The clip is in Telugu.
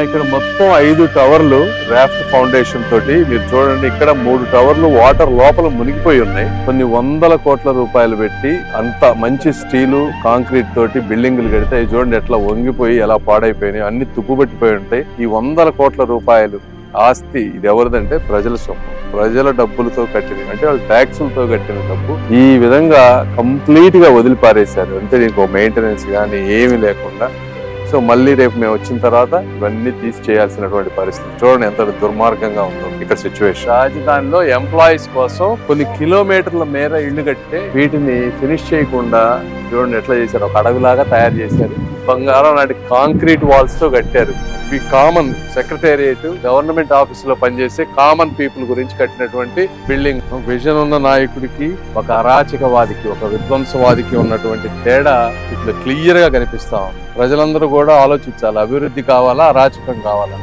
ఇక్కడ మొత్తం 5 టవర్లు రాఫ్ట్ ఫౌండేషన్ తోటి మీరు చూడండి. ఇక్కడ 3 టవర్లు వాటర్ లోపల మునిగిపోయి ఉన్నాయి. కొన్ని 100 కోట్ల రూపాయలు పెట్టి అంత మంచి స్టీలు కాంక్రీట్ తోటి బిల్డింగులు కడితే చూడండి ఎట్లా వంగిపోయి ఎలా పాడైపోయినాయి, అన్ని తుప్పుబట్టిపోయి ఉంటాయి. ఈ 100 కోట్ల రూపాయలు ఆస్తి ఇది ఎవరిదంటే ప్రజల సొమ్ము, ప్రజల డబ్బులతో కట్టిన, అంటే వాళ్ళు ట్యాక్సులతో కట్టిన డబ్బు ఈ విధంగా కంప్లీట్ గా వదిలిపారేశారు. అంటే దీనికి మెయింటెనెన్స్ కానీ ఏమీ లేకుండా. సో మళ్ళీ రేపు మేము వచ్చిన తర్వాత ఇవన్నీ తీసి చేయాల్సినటువంటి పరిస్థితి. చూడండి ఎంత దుర్మార్గంగా ఉందో ఇక్కడ సిచ్యువేషన్. రాజధానిలో ఎంప్లాయీస్ కోసం కొన్ని కిలోమీటర్ల మేర ఇళ్లు కట్టే వీటిని ఫినిష్ చేయకుండా చూడండి ఎట్లా చేశారు. ఒక అడవిలాగా తయారు చేశారు. బంగారం నాటి కాంక్రీట్ వాల్స్ తో కట్టారు. ఈ కామన్ సెక్రటేరియట్ గవర్నమెంట్ ఆఫీస్ లో పనిచేసే కామన్ పీపుల్ గురించి కట్టినటువంటి బిల్డింగ్. విజన్ ఉన్న నాయకుడికి ఒక అరాచకవాదికి ఒక విధ్వంసవాదికి ఉన్నటువంటి తేడా ఇట్లా క్లియర్ గా కనిపిస్తాం. ప్రజలందరూ కూడా ఆలోచించాలి, అభివృద్ధి కావాలా అరాచకం కావాలా.